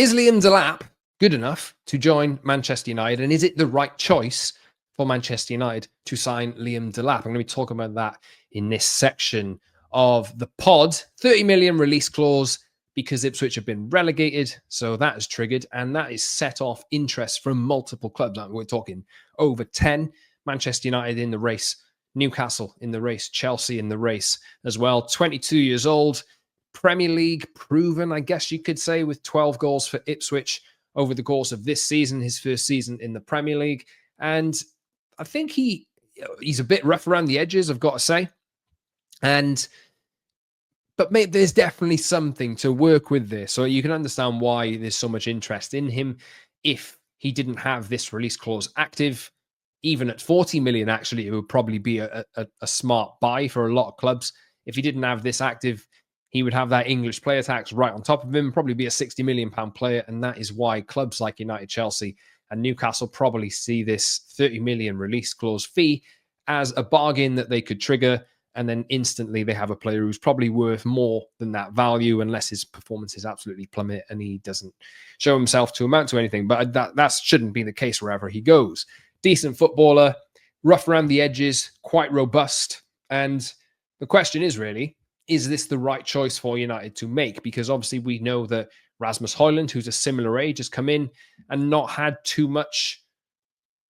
Is Liam Delap good enough to join Manchester United? And is it the right choice for Manchester United to sign Liam Delap? I'm going to be talking about that in this section of the pod. 30 million release clause because Ipswich have been relegated. So that is triggered, and that is set off interest from multiple clubs. We're talking over 10. Manchester United in the race, Newcastle in the race, Chelsea in the race as well. 22 years old. Premier League proven, I guess you could say, with 12 goals for Ipswich over the course of this season, his first season in the Premier League. And I think he's a bit rough around the edges, I've got to say. But mate, there's definitely something to work with this. So you can understand why there's so much interest in him. If he didn't have this release clause active, even at 40 million, actually, it would probably be a smart buy for a lot of clubs. If he didn't have this active, he would have that English player tax right on top of him, probably be a £60 million player. And that is why clubs like United, Chelsea, and Newcastle probably see this 30 million release clause fee as a bargain that they could trigger. And then instantly they have a player who's probably worth more than that value, unless his performances absolutely plummet and he doesn't show himself to amount to anything. But that shouldn't be the case wherever he goes. Decent footballer, rough around the edges, quite robust. And the question is really, is this the right choice for United to make? Because obviously we know that Rasmus Højlund, who's a similar age, has come in and not had too much,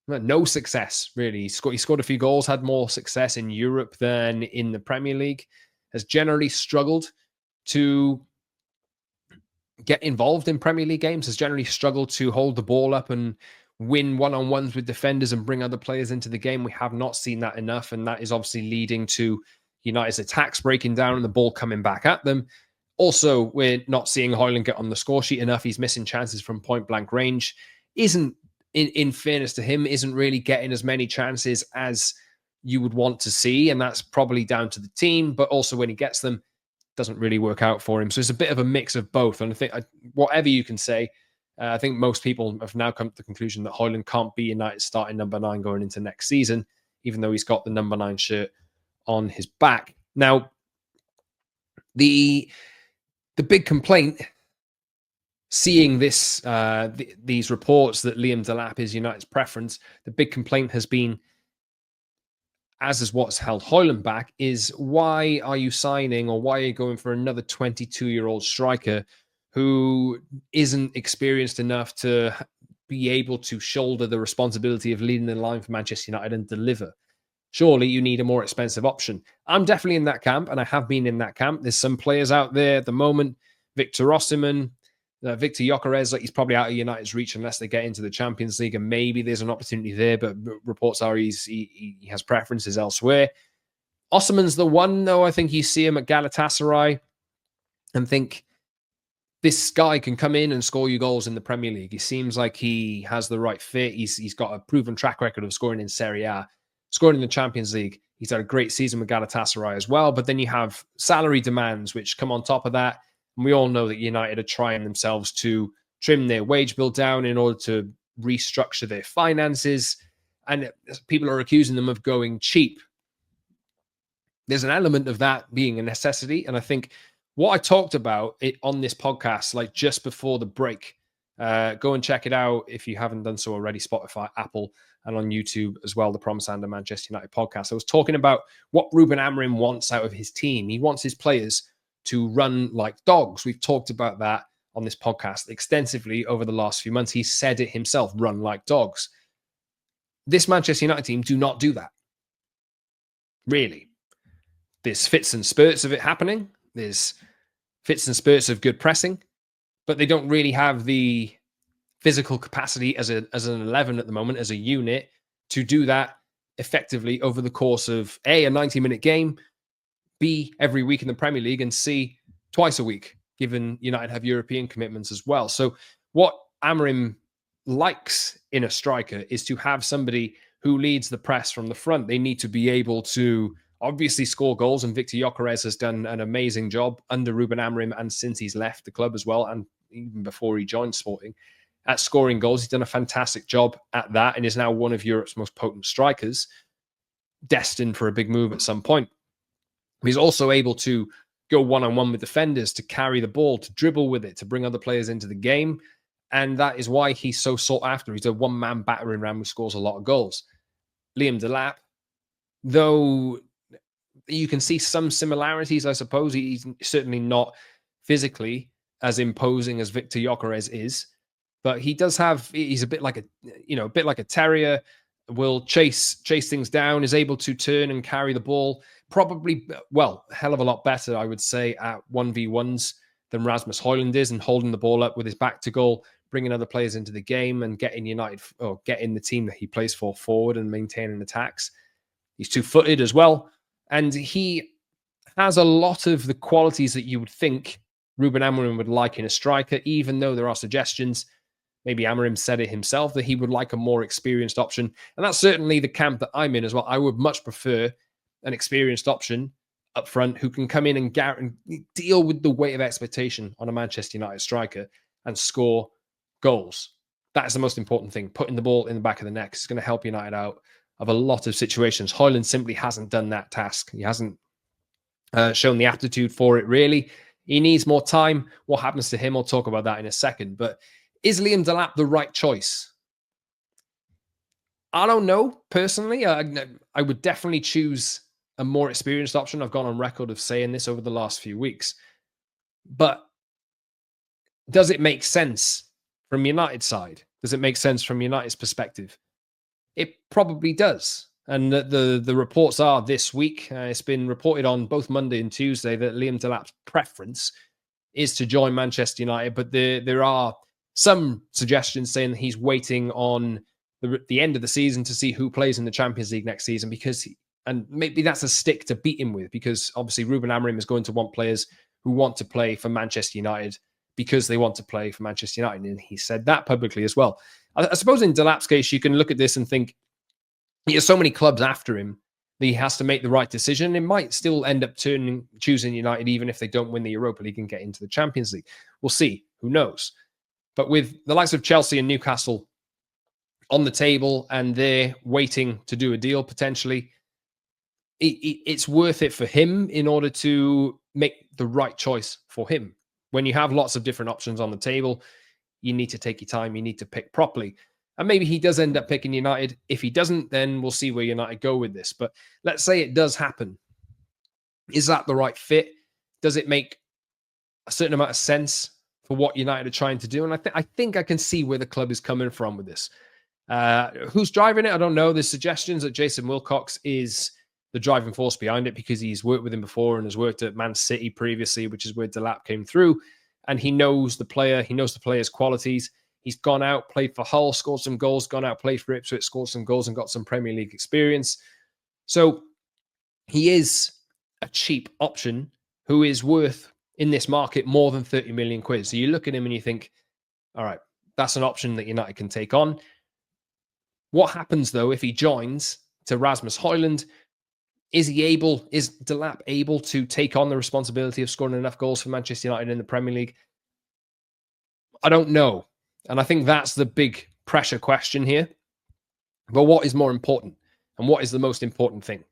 no success, really. He scored a few goals, had more success in Europe than in the Premier League, has generally struggled to get involved in Premier League games, has generally struggled to hold the ball up and win one-on-ones with defenders and bring other players into the game. We have not seen that enough, and that is obviously leading to United's attacks breaking down and the ball coming back at them. Also, we're not seeing Højlund get on the score sheet enough. He's missing chances from point-blank range. In fairness to him, isn't really getting as many chances as you would want to see, and that's probably down to the team, but also when he gets them, doesn't really work out for him. So it's a bit of a mix of both, and I think whatever you can say, I think most people have now come to the conclusion that Højlund can't be United's starting number 9 going into next season, even though he's got the number 9 shirt on his back. Now, the big complaint, seeing this these reports that Liam Delap is United's preference, the big complaint has been, as is what's held Højlund back, is why are you signing, or why are you going for another 22-year-old striker who isn't experienced enough to be able to shoulder the responsibility of leading the line for Manchester United and deliver? Surely you need a more expensive option. I'm definitely in that camp, and I have been in that camp. There's some players out there at the moment, Viktor Osimhen, Viktor Gyökeres, like he's probably out of United's reach unless they get into the Champions League, and maybe there's an opportunity there, but reports are he has preferences elsewhere. Osimhen's the one, though. I think you see him at Galatasaray and think, this guy can come in and score you goals in the Premier League. He seems like he has the right fit. He's got a proven track record of scoring in Serie A, scoring in the Champions League. He's had a great season with Galatasaray as well. But then you have salary demands, which come on top of that. And we all know that United are trying themselves to trim their wage bill down in order to restructure their finances. And people are accusing them of going cheap. There's an element of that being a necessity. And I think what I talked about it on this podcast, like just before the break, go and check it out if you haven't done so already, Spotify, Apple, and on YouTube as well, the Promise and the Manchester United podcast. I was talking about what Ruben Amorim wants out of his team. He wants his players to run like dogs. We've talked about that on this podcast extensively over the last few months. He said it himself, run like dogs. This Manchester United team do not do that. Really. There's fits and spurts of it happening. There's fits and spurts of good pressing, but they don't really have the physical capacity as an 11 at the moment, as a unit, to do that effectively over the course of A, a 90-minute game, B, every week in the Premier League, and C, twice a week, given United have European commitments as well. So what Amorim likes in a striker is to have somebody who leads the press from the front. They need to be able to obviously score goals, and Viktor Gyökeres has done an amazing job under Ruben Amorim and since he's left the club as well, and even before he joined Sporting, at scoring goals. He's done a fantastic job at that and is now one of Europe's most potent strikers, destined for a big move at some point. He's also able to go one-on-one with defenders, to carry the ball, to dribble with it, to bring other players into the game. And that is why he's so sought after. He's a one-man battering ram who scores a lot of goals. Liam Delap, though you can see some similarities, I suppose. He's certainly not physically as imposing as Viktor Gyökeres is, but he does have. He's a bit like a bit like a terrier. Will chase things down. Is able to turn and carry the ball. Probably, well, a hell of a lot better, I would say, at 1v1s than Rasmus Højlund is, and holding the ball up with his back to goal, bringing other players into the game, and getting United or getting the team that he plays for forward and maintaining attacks. He's two-footed as well. And he has a lot of the qualities that you would think Ruben Amorim would like in a striker, even though there are suggestions. Maybe Amorim said it himself that he would like a more experienced option. And that's certainly the camp that I'm in as well. I would much prefer an experienced option up front who can come in and deal with the weight of expectation on a Manchester United striker and score goals. That is the most important thing. Putting the ball in the back of the net is going to help United out of a lot of situations. Højlund simply hasn't done that task. He hasn't shown the aptitude for it, really. He needs more time. What happens to him? I'll talk about that in a second. But is Liam Delap the right choice? I don't know, personally. I would definitely choose a more experienced option. I've gone on record of saying this over the last few weeks. But does it make sense from United's side? Does it make sense from United's perspective? It probably does. And the reports are this week. It's been reported on both Monday and Tuesday that Liam Delap's preference is to join Manchester United. But there are some suggestions saying that he's waiting on the end of the season to see who plays in the Champions League next season, and maybe that's a stick to beat him with, because obviously Ruben Amorim is going to want players who want to play for Manchester United because they want to play for Manchester United. And he said that publicly as well. I suppose in Delap's case, you can look at this and think he has so many clubs after him that he has to make the right decision. It might still end up choosing United, even if they don't win the Europa League and get into the Champions League. We'll see. Who knows? But with the likes of Chelsea and Newcastle on the table and they're waiting to do a deal potentially, it's worth it for him in order to make the right choice for him. When you have lots of different options on the table, you need to take your time. You need to pick properly. And maybe he does end up picking United. If he doesn't, then we'll see where United go with this. But let's say it does happen. Is that the right fit? Does it make a certain amount of sense for what United are trying to do? And I think I can see where the club is coming from with this. Who's driving it? I don't know. There's suggestions that Jason Wilcox is the driving force behind it because he's worked with him before and has worked at Man City previously, which is where Delap came through. And he knows the player. He knows the player's qualities. He's gone out, played for Hull, scored some goals, gone out, played for Ipswich, scored some goals and got some Premier League experience. So he is a cheap option who is worth, in this market, more than 30 million quid. So you look at him and you think, all right, that's an option that United can take on. What happens, though, if he joins to Rasmus Højlund? Is Delap able to take on the responsibility of scoring enough goals for Manchester United in the Premier League? I don't know. And I think that's the big pressure question here. But what is more important? And what is the most important thing?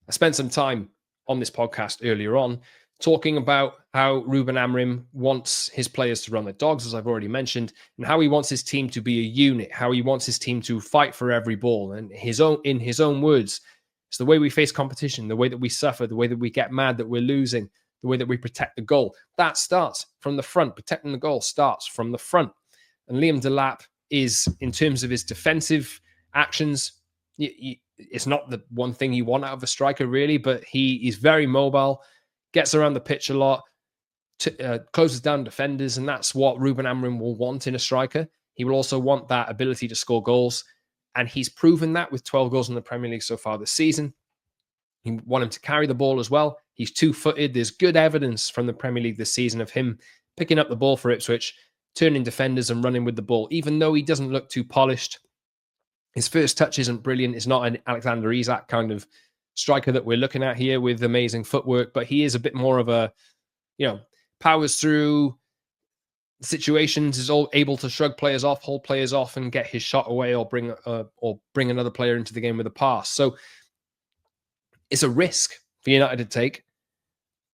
I spent some time on this podcast earlier on talking about how Ruben Amorim wants his players to run their dogs, as I've already mentioned, and how he wants his team to be a unit, how he wants his team to fight for every ball. And in his own words, it's the way we face competition, the way that we suffer, the way that we get mad that we're losing, the way that we protect the goal. That starts from the front. Protecting the goal starts from the front. And Liam Delap is, in terms of his defensive actions, it's not the one thing you want out of a striker, really, but he is very mobile, gets around the pitch a lot, closes down defenders, and that's what Ruben Amorim will want in a striker. He will also want that ability to score goals, and he's proven that with 12 goals in the Premier League so far this season. You want him to carry the ball as well. He's two-footed. There's good evidence from the Premier League this season of him picking up the ball for Ipswich, turning defenders and running with the ball, even though he doesn't look too polished. His first touch isn't brilliant. It's not an Alexander Isak kind of striker that we're looking at here with amazing footwork, but he is a bit more of a, powers through situations, is all able to shrug players off, hold players off, and get his shot away, or bring another player into the game with a pass. So it's a risk for United to take.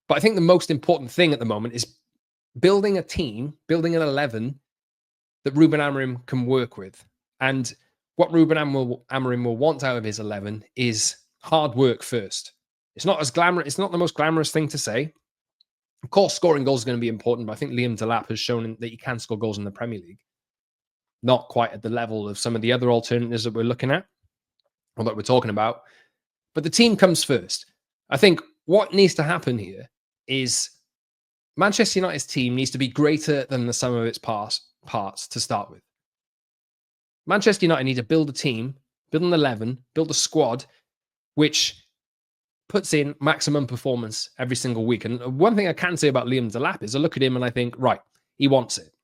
But I think the most important thing at the moment is building a team, building an 11 that Ruben Amorim can work with. And what Ruben Amorim will want out of his 11 is hard work first. It's not as glamorous. It's not the most glamorous thing to say. Of course, scoring goals is going to be important, but I think Liam Delap has shown that he can score goals in the Premier League. Not quite at the level of some of the other alternatives that we're looking at or that we're talking about. But the team comes first. I think what needs to happen here is Manchester United's team needs to be greater than the sum of its parts to start with. Manchester United need to build a team, build an 11, build a squad, which puts in maximum performance every single week. And one thing I can say about Liam Delap is I look at him and I think, right, he wants it.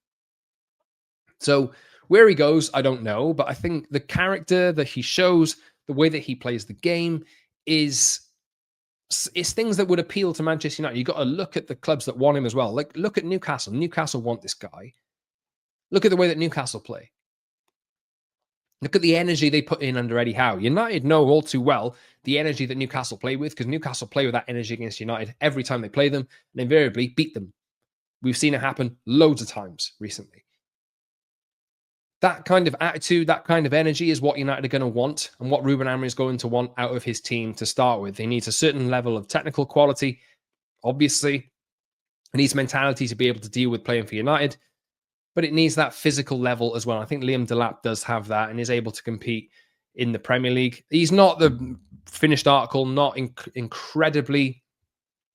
So where he goes, I don't know, but I think the character that he shows, the way that he plays the game is things that would appeal to Manchester United. You've got to look at the clubs that want him as well. Like, look at Newcastle. Newcastle want this guy. Look at the way that Newcastle play. Look at the energy they put in under Eddie Howe. United know all too well the energy that Newcastle play with, because Newcastle play with that energy against United every time they play them and invariably beat them. We've seen it happen loads of times recently. That kind of attitude, that kind of energy is what United are going to want and what Ruben Amorim is going to want out of his team to start with. He needs a certain level of technical quality, obviously. He needs mentality to be able to deal with playing for United, but it needs that physical level as well. I think Liam Delap does have that and is able to compete in the Premier League. He's not the finished article, not incredibly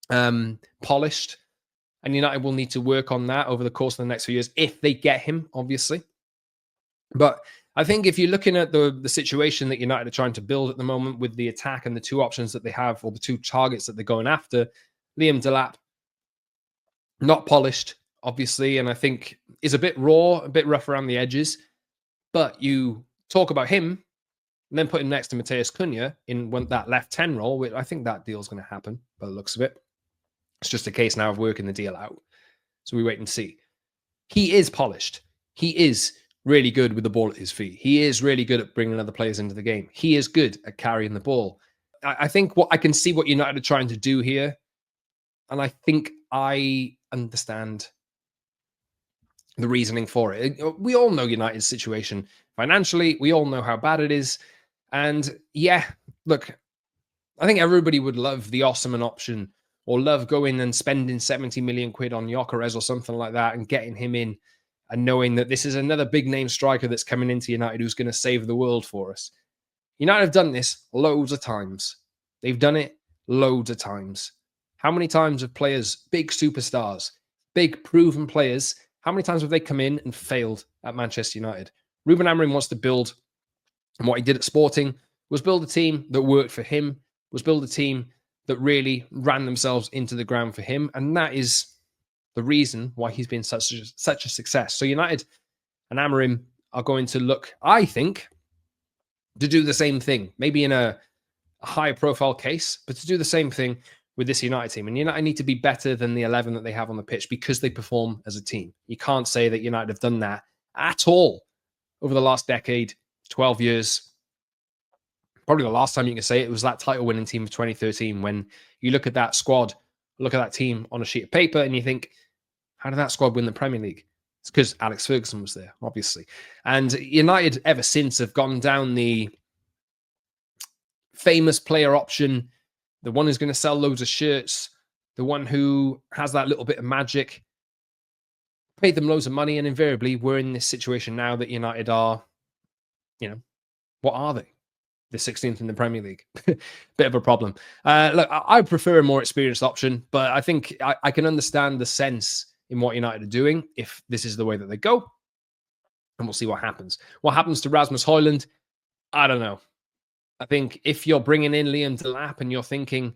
polished, and United will need to work on that over the course of the next few years if they get him, obviously. But I think if you're looking at the situation that United are trying to build at the moment with the attack and the two options that they have, or the two targets that they're going after, Liam Delap, not polished, obviously, and I think is a bit raw, a bit rough around the edges. But you talk about him and then put him next to Mateus Cunha in that left 10 role, which I think that deal's going to happen by the looks of it. It's just a case now of working the deal out. So we wait and see. He is polished. He is really good with the ball at his feet. He is really good at bringing other players into the game. He is good at carrying the ball. I think I can see what United are trying to do here. And I think I understand the reasoning for it. We all know United's situation financially. We all know how bad it is. And yeah, look, I think everybody would love the Osimhen option or love going and spending 70 million quid on Gyökeres or something like that and getting him in and knowing that this is another big name striker that's coming into United who's going to save the world for us. United have done this loads of times. They've done it loads of times. How many times have players, big superstars, big proven players, how many times have they come in and failed at Manchester United? Ruben Amorim wants to build, and what he did at Sporting was build a team that worked for him, was build a team that really ran themselves into the ground for him. And that is the reason why he's been such a success. So United and Amorim are going to look, I think, to do the same thing, maybe in a higher profile case, but to do the same thing with this United team. And United need to be better than the 11 that they have on the pitch because they perform as a team. You can't say that United have done that at all over the last decade, 12 years. Probably the last time you can say it was that title-winning team of 2013 when you look at that squad, look at that team on a sheet of paper and you think, how did that squad win the Premier League? It's because Alex Ferguson was there, obviously. And United ever since have gone down the famous player option, the one who's going to sell loads of shirts, the one who has that little bit of magic, paid them loads of money, and invariably we're in this situation now that United are, what are they? The 16th in the Premier League. Bit of a problem. Look, I prefer a more experienced option, but I think I can understand the sense in what United are doing if this is the way that they go. And we'll see what happens. What happens to Rasmus Højlund? I don't know. I think if you're bringing in Liam Delap and you're thinking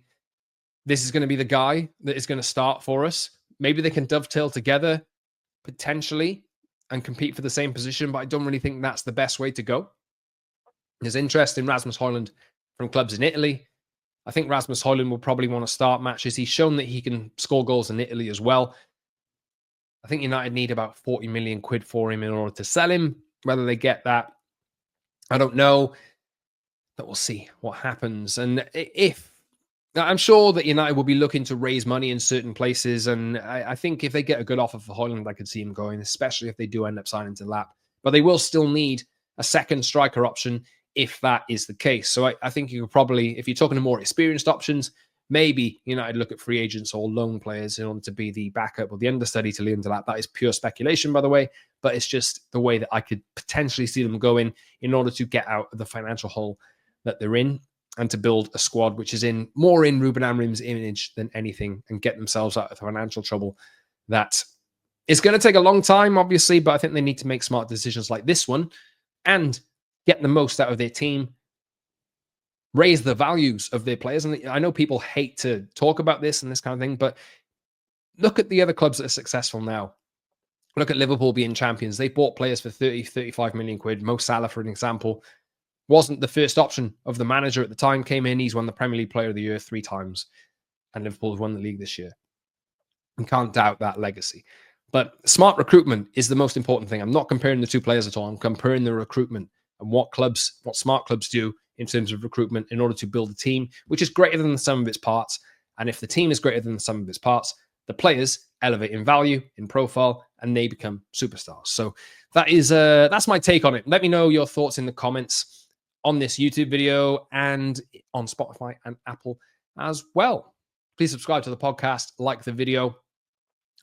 this is going to be the guy that is going to start for us, maybe they can dovetail together potentially and compete for the same position, but I don't really think that's the best way to go. There's interest in Rasmus Højlund from clubs in Italy. I think Rasmus Højlund will probably want to start matches. He's shown that he can score goals in Italy as well. I think United need about 40 million quid for him in order to sell him. Whether they get that, I don't know. But we'll see what happens. And I'm sure that United will be looking to raise money in certain places. And I think if they get a good offer for Højlund, I could see him going, especially if they do end up signing Delap. but they will still need a second striker option if that is the case. So I think you could probably, if you're talking to more experienced options, maybe United look at free agents or loan players in order to be the backup or the understudy to Liam Delap. That is pure speculation, by the way, but it's just the way that I could potentially see them going in order to get out of the financial hole that they're in and to build a squad which is more in Ruben Amorim's image than anything and get themselves out of the financial trouble that is going to take a long time, obviously, but I think they need to make smart decisions like this one and get the most out of their team, raise the values of their players. And I know people hate to talk about this and this kind of thing, but look at the other clubs that are successful now. Look at Liverpool being champions. They bought players for 30, 35 million quid. Mo Salah, for an example, wasn't the first option of the manager at the time, came in, he's won the Premier League Player of the Year 3 times, and Liverpool have won the league this year. And can't doubt that legacy. But smart recruitment is the most important thing. I'm not comparing the two players at all. I'm comparing the recruitment and what smart clubs do in terms of recruitment in order to build a team, which is greater than the sum of its parts. And if the team is greater than the sum of its parts, the players elevate in value, in profile, and they become superstars. So that's my take on it. Let me know your thoughts in the comments on this YouTube video and on Spotify and Apple as well. Please subscribe to the podcast, like the video,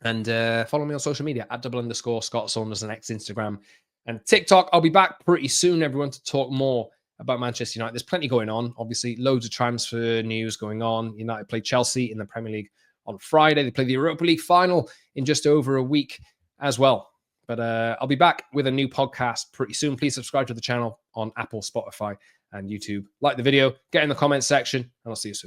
and follow me on social media at @_ Saunders on X, Instagram, and TikTok. I'll be back pretty soon, everyone, to talk more about Manchester United. There's plenty going on. Obviously, loads of transfer news going on. United play Chelsea in the Premier League on Friday. They play the Europa League final in just over a week as well. But I'll be back with a new podcast pretty soon. Please subscribe to the channel on Apple, Spotify, and YouTube. Like the video, get in the comments section, and I'll see you soon.